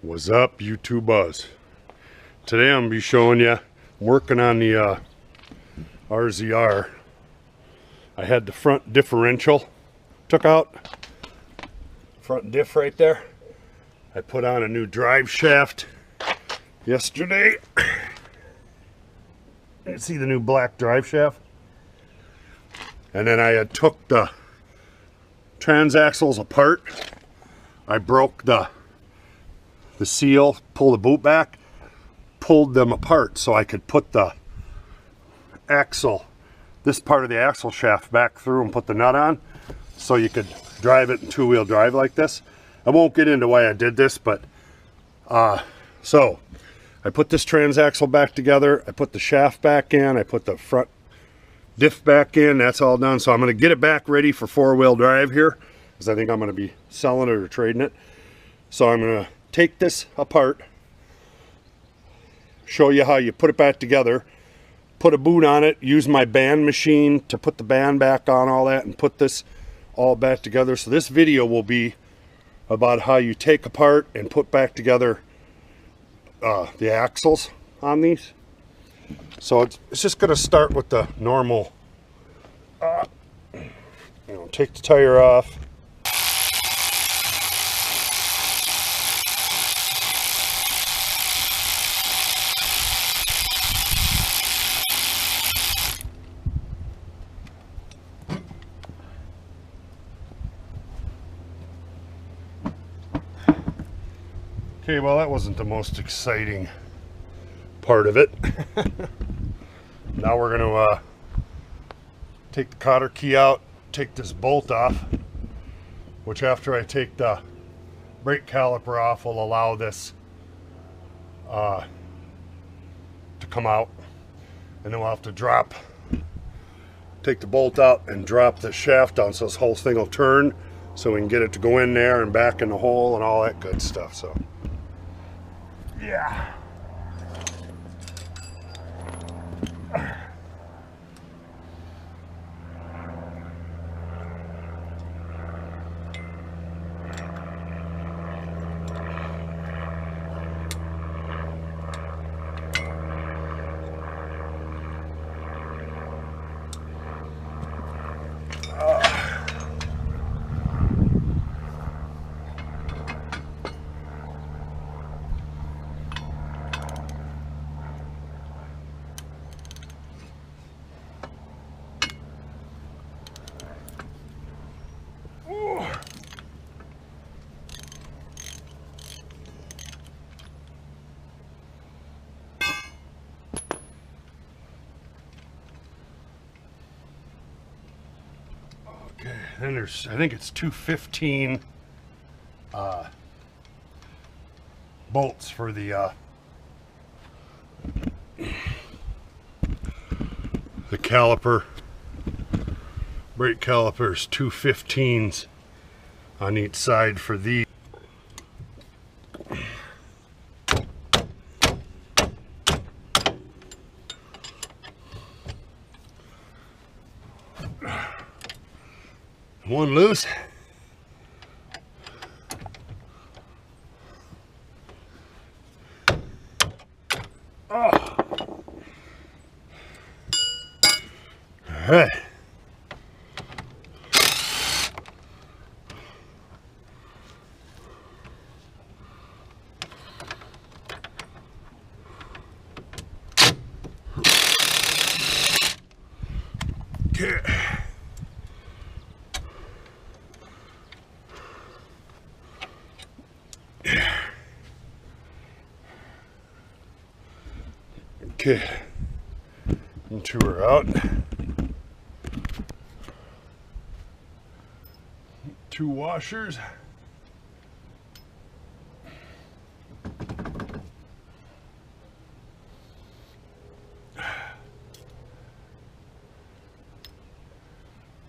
What's up, YouTube Buzz? Today I'm gonna be showing you working on the RZR. I had the front differential took out, front diff right there. I put on a new drive shaft yesterday. You see the new black drive shaft, and then I had took the transaxles apart. I broke the seal, pulled the boot back, pulled them apart so I could put the axle, this part of the axle shaft back through and put the nut on so you could drive it in two-wheel drive like this. I won't get into why I did this, but so I put this transaxle back together, I put the shaft back in, I put the front diff back in, that's all done. So I'm going to get it back ready for four-wheel drive here, because I think I'm going to be selling it or trading it. So I'm going to take this apart, show you how you put it back together, put a boot on it, use my band machine to put the band back on, all that, and put this all back together. So this video will be about how you take apart and put back together the axles on these. So it's just going to start with the normal, take the tire off. Okay, well, that wasn't the most exciting part of it. Now we're going to take the cotter key out, take this bolt off, which after I take the brake caliper off will allow this to come out. And then we'll have to take the bolt out and drop the shaft down so this whole thing will turn so we can get it to go in there and back in the hole and all that good stuff. So yeah. Okay, then there's, I think it's 215 bolts for the caliper. Brake calipers, 215s on each side for these. One loose. Oh. All right. Okay. Okay, and two are out. Two washers.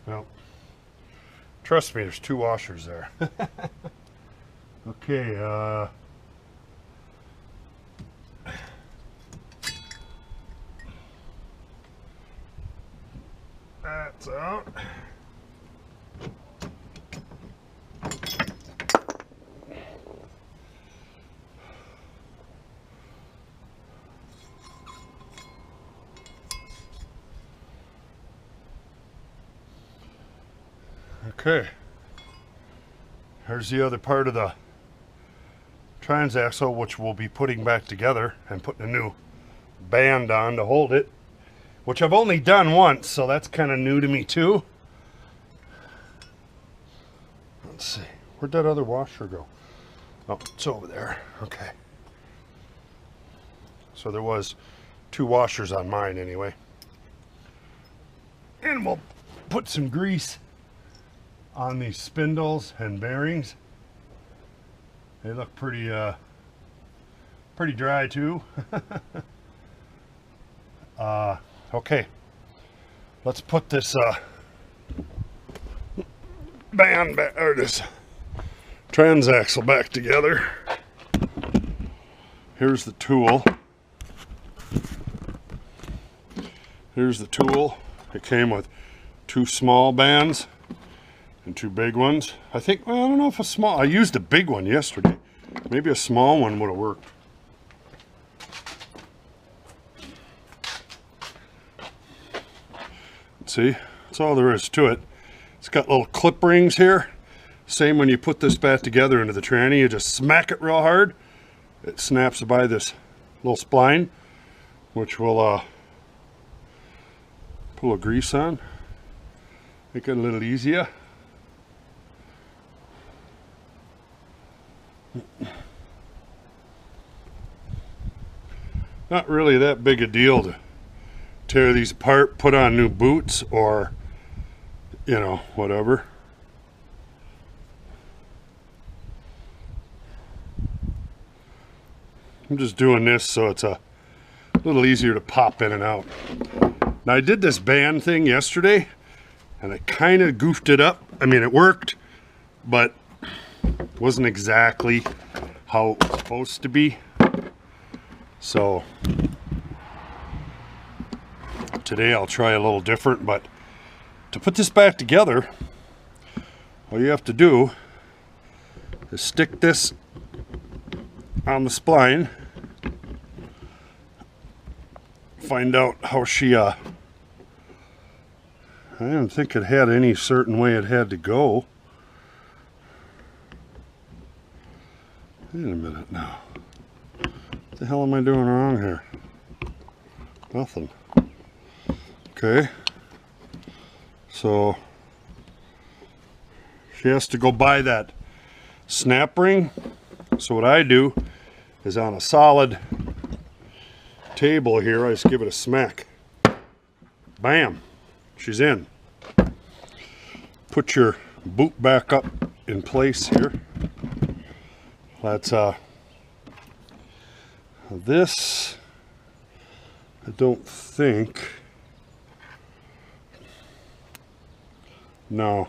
Well, trust me, there's two washers there. Okay, that's out. Okay. Here's the other part of the transaxle, which we'll be putting back together and putting a new band on to hold it, which I've only done once, so that's kind of new to me too. Let's see, where'd that other washer go? Oh, it's over there. Okay. So there was 2 washers on mine anyway. And we'll put some grease on these spindles and bearings. They look pretty dry too. Okay, let's put this band back, or this transaxle back together. Here's the tool. Here's the tool. It came with 2 small bands and 2 big ones. I think, well, I don't know if a small, I used a big one yesterday. Maybe a small one would have worked. See, that's all there is to it. It's got little clip rings here. Same when you put this back together into the tranny, you just smack it real hard. It snaps by this little spline, which will put a little grease on. Make it a little easier. Not really that big a deal to tear these apart, put on new boots, or, you know, whatever. I'm just doing this so it's a little easier to pop in and out. Now I did this band thing yesterday and I kind of goofed it up. I mean, it worked, but wasn't exactly how it was supposed to be. So today I'll try a little different, but to put this back together, all you have to do is stick this on the spline, find out how she, I didn't think it had any certain way it had to go. Wait a minute now. What the hell am I doing wrong here? Nothing. Okay. So she has to go by that snap ring. So what I do is on a solid table here, I just give it a smack. Bam! She's in. Put your boot back up in place here. That's this, I don't think, no.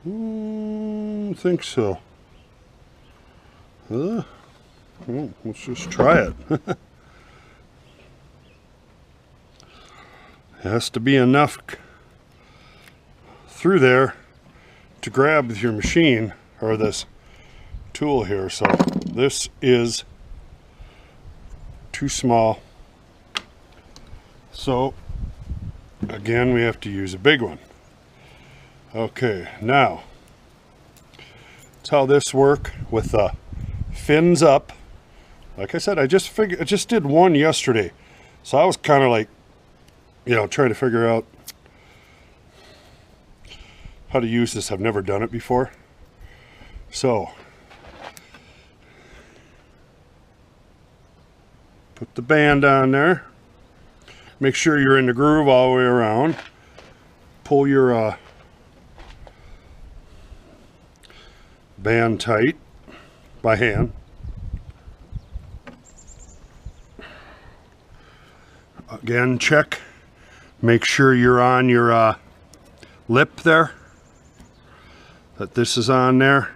I think so. Well, let's just try it. It has to be enough through there to grab with your machine or this tool here. So this is too small. So again, we have to use a big one. Okay, now that's how this works with the fins up. Like I said, I just did one yesterday, so I was kind of like, you know, trying to figure out how to use this. I've never done it before. So put the band on there. Make sure you're in the groove all the way around. Pull your band tight by hand. Again, check. Make sure you're on your lip there. That this is on there.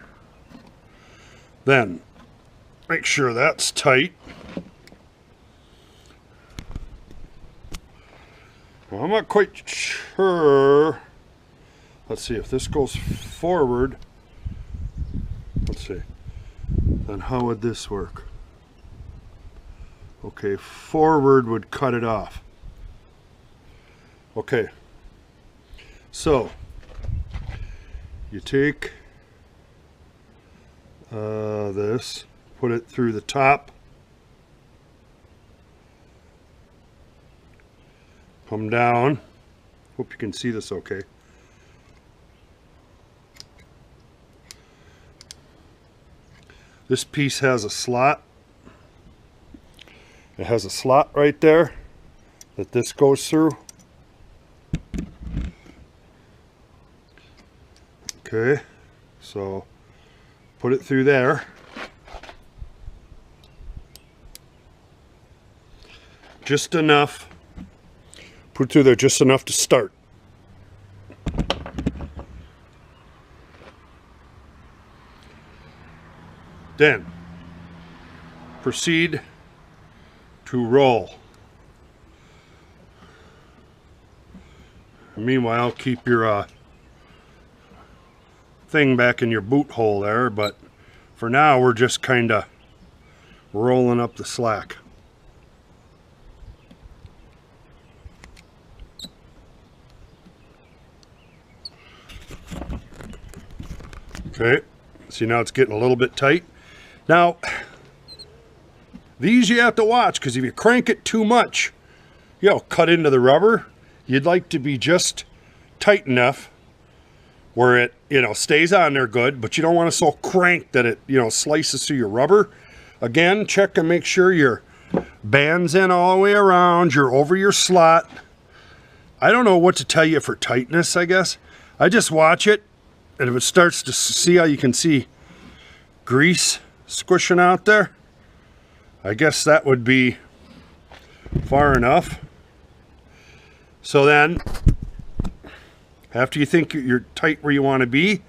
Then make sure that's tight. Well, I'm not quite sure. Let's see if this goes forward. Let's see. Then how would this work? Okay, forward would cut it off. Okay, So you take this, put it through the top, come down. Hope you can see this okay. This piece has a slot. It has a slot right there that this goes through. Okay, so put it through there. Just enough. Put it through there just enough to start. Then proceed to roll. Meanwhile, keep your thing back in your boot hole there, but for now we're just kind of rolling up the slack. Okay, see now it's getting a little bit tight. Now, these you have to watch, because if you crank it too much, you'll cut into the rubber. You'd like to be just tight enough where it, stays on there good, but you don't want to so crank that it, slices through your rubber. Again, check and make sure your band's in all the way around, you're over your slot. I don't know what to tell you for tightness, I guess. I just watch it, and if it starts to see how you can see grease squishing out there, I guess that would be far enough. So then, after you think you're tight where you want to be,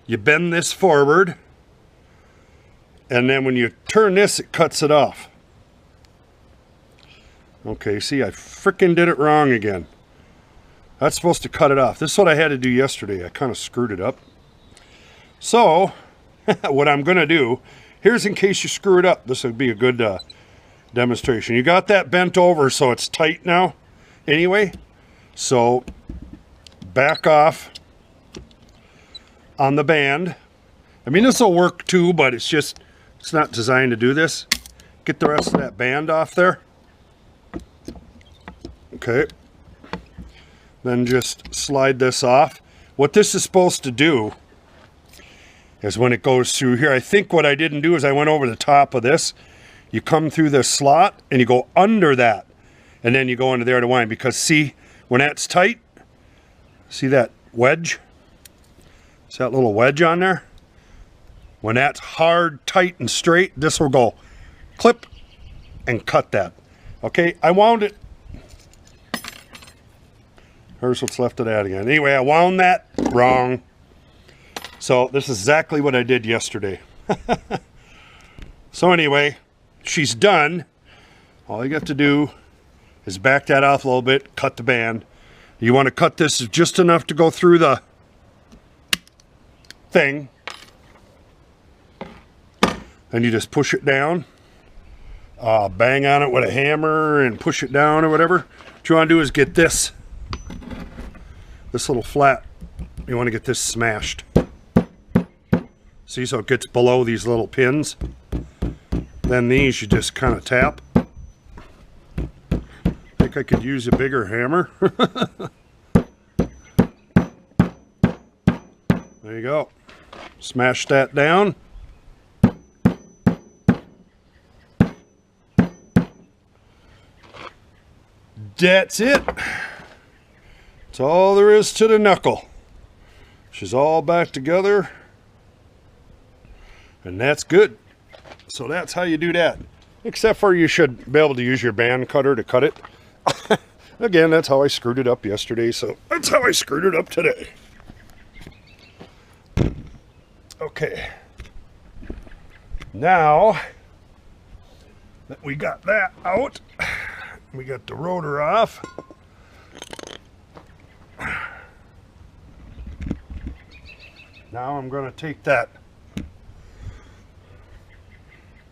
you bend this forward, and then when you turn this, it cuts it off. Okay, see, I frickin' did it wrong again. That's supposed to cut it off. This is what I had to do yesterday. I kind of screwed it up. So, what I'm going to do, here's in case you screw it up. This would be a good demonstration. You got that bent over so it's tight now anyway. So, back off on the band. I mean, this will work too, but it's not designed to do this. Get the rest of that band off there. Okay. Then just slide this off. What this is supposed to do is when it goes through here, I think what I didn't do is I went over the top of this. You come through this slot and you go under that, and then you go into there to wind, because see, when that's tight, see that wedge? See that little wedge on there? When that's hard, tight, and straight, this will go clip and cut that. Okay, I wound it. Here's what's left of that again. Anyway, I wound that wrong. So this is exactly what I did yesterday. So anyway, she's done. All you have to do is back that off a little bit, cut the band. You want to cut this just enough to go through the thing. Then you just push it down. Bang on it with a hammer and push it down or whatever. What you want to do is get this little flat. You want to get this smashed. See, so it gets below these little pins. Then these you just kind of tap. I think I could use a bigger hammer. There you go. Smash that down. That's it. That's all there is to the knuckle. She's all back together. And that's good. So that's how you do that. Except for you should be able to use your band cutter to cut it. Again, that's how I screwed it up yesterday, so that's how I screwed it up today. Okay. Now that we got that out, we got the rotor off. Now I'm going to take that.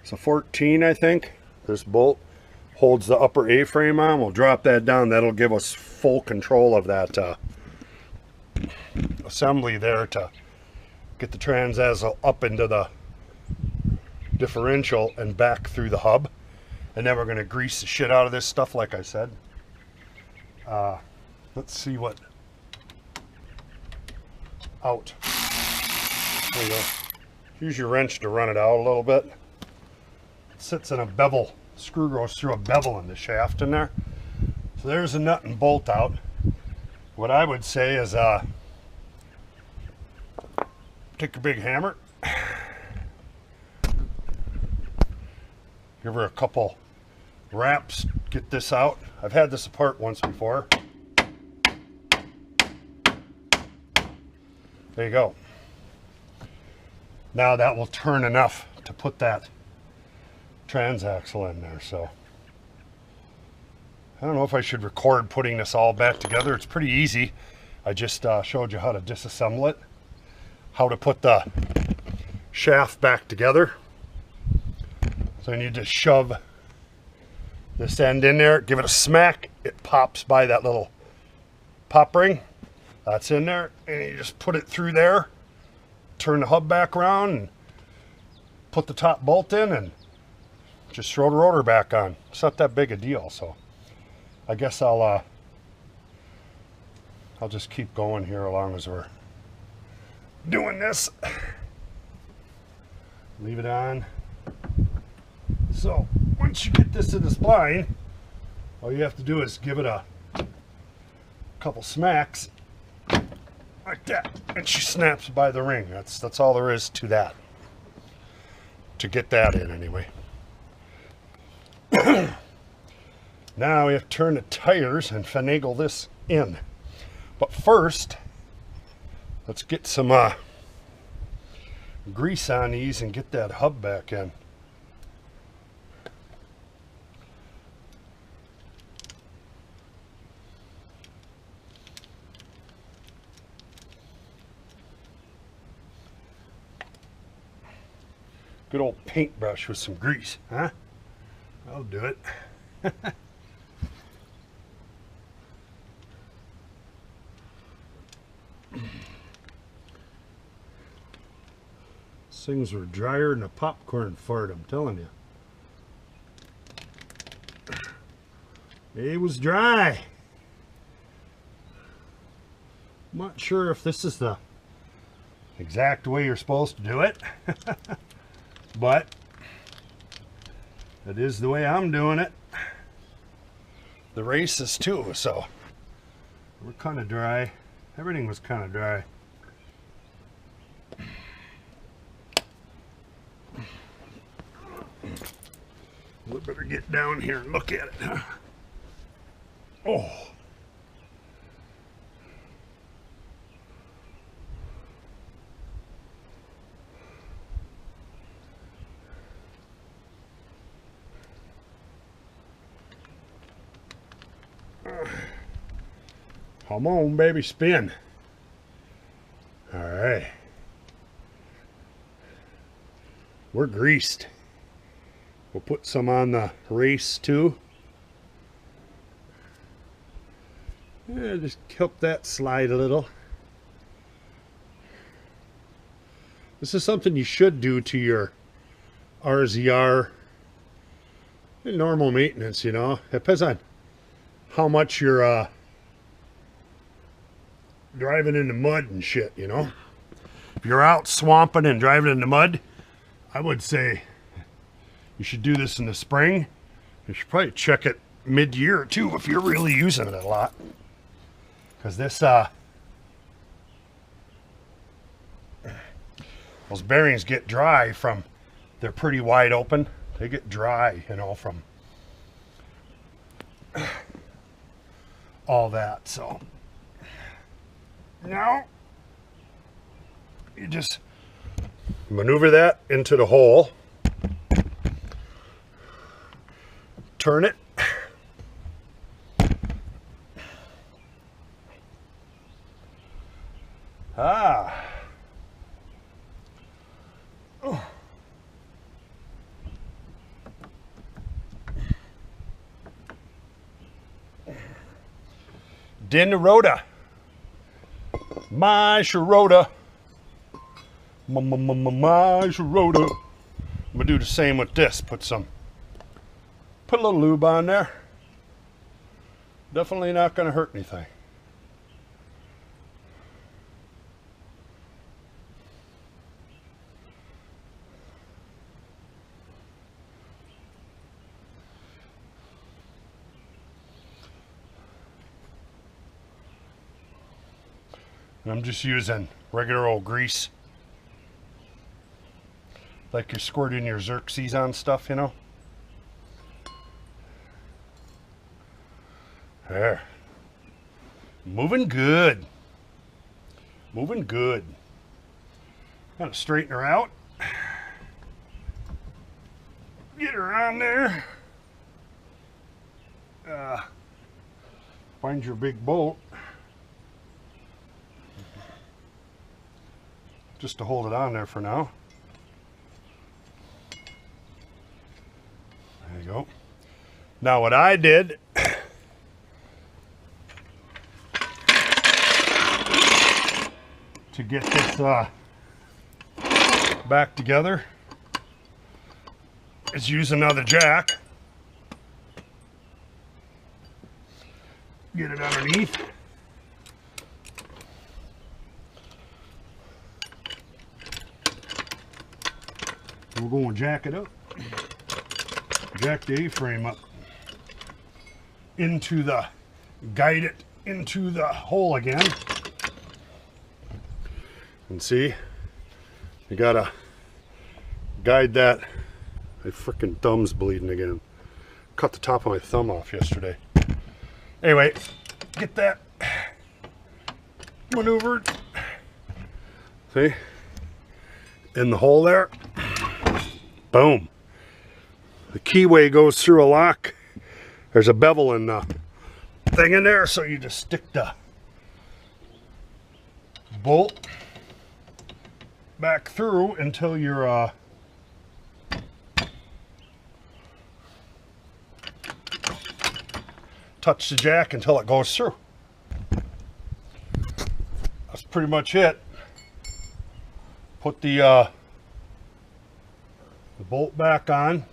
It's a 14, I think. This bolt holds the upper A-frame on. We'll drop that down. That'll give us full control of that assembly there to get the transaxle up into the differential and back through the hub. And then we're going to grease the shit out of this stuff, like I said. Let's see what... Out. There you go. Use your wrench to run it out a little bit. It sits in a bevel. Screw goes through a bevel in the shaft in there. So there's a nut and bolt out. What I would say is take a big hammer, give her a couple raps, get this out. I've had this apart once before. There you go. Now that will turn enough to put that transaxle in there. So I don't know if I should record putting this all back together. It's pretty easy. I just showed you how to disassemble it, how to put the shaft back together. So you need to shove this end in there, give it a smack, it pops by that little pop ring. That's in there, and you just put it through there, turn the hub back around, and put the top bolt in, and just throw the rotor back on. It's not that big a deal, so I guess I'll just keep going here as long as we're doing this. Leave it on. So once you get this in the spline, all you have to do is give it a couple smacks like that, and she snaps by the ring. That's all there is to that. To get that in anyway. Now we have to turn the tires and finagle this in. But first, let's get some grease on these and get that hub back in. Good old paintbrush with some grease, huh? I'll do it. These things were drier than a popcorn fart, I'm telling you. It was dry. I'm not sure if this is the exact way you're supposed to do it. But it is the way I'm doing it. The races too, so we're kind of dry. Everything was kind of dry. We better get down here and look at it, huh? Oh. Come on, baby, spin. All right. We're greased. We'll put some on the race too. Yeah, just help that slide a little. This is something you should do to your RZR in normal maintenance, you know. It depends on how much you're driving in the mud and shit, you know. If you're out swamping and driving in the mud, I would say you should do this in the spring. You should probably check it mid-year too if you're really using it a lot, because this those bearings get dry from, they're pretty wide open. They get dry, you know, from all that. So now you just maneuver that into the hole, turn it, oh. Din the rotor. My Shirota. My Shirota. I'm gonna do the same with this. Put a little lube on there. Definitely not gonna hurt anything. And I'm just using regular old grease, like you're squirting your Xerxes on stuff, you know. There. Moving good. Moving good. Gotta straighten her out. Get her on there. Find your big bolt. Just to hold it on there for now. There you go. Now what I did, to get this back together, is use another jack. Get it underneath. We're going to jack it up. Jack the A-frame up into the, guide it into the hole again. And see, you gotta guide that. My freaking thumb's bleeding again. Cut the top of my thumb off yesterday. Anyway, get that maneuvered. See? In the hole there. Boom. The keyway goes through a lock. There's a bevel in the thing in there, so you just stick the bolt back through until you're touch the jack until it goes through. That's pretty much it. Put the bolt back on.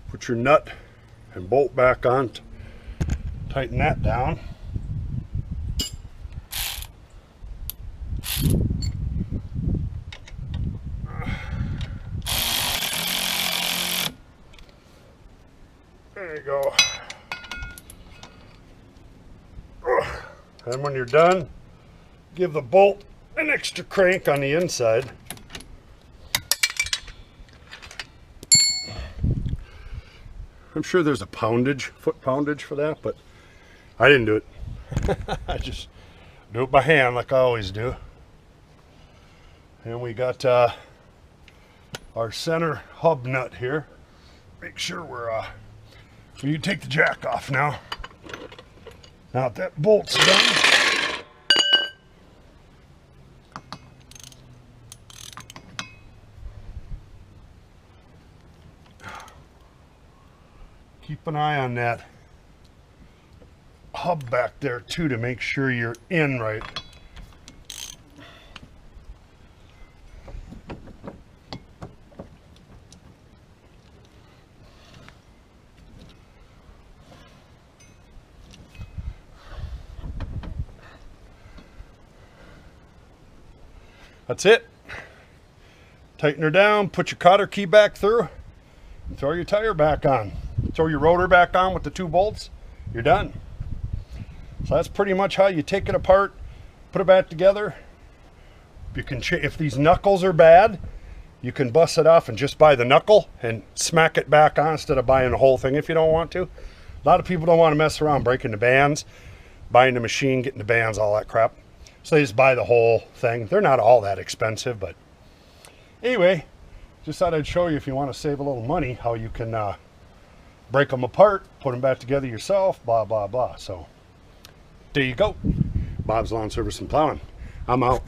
Put your nut and bolt back on. Tighten that down. There you go. And when you're done, give the bolt an extra crank on the inside. I'm sure there's a poundage, foot poundage for that, but I didn't do it. I just do it by hand like I always do. And we got our center hub nut here. Make sure we're, you take the jack off now. Now that that bolt's done, keep an eye on that hub back there too to make sure you're in right. That's it. Tighten her down, put your cotter key back through, and throw your tire back on. Throw your rotor back on with the 2 bolts, you're done. So that's pretty much how you take it apart, put it back together. You can, if these knuckles are bad, you can bust it off and just buy the knuckle and smack it back on instead of buying the whole thing if you don't want to. A lot of people don't want to mess around breaking the bands, buying the machine, getting the bands, all that crap. So they just buy the whole thing. They're not all that expensive, but anyway, just thought I'd show you, if you want to save a little money, how you can break them apart, put them back together yourself, blah, blah, blah. So there you go. Bob's Lawn Service and Plowing. I'm out.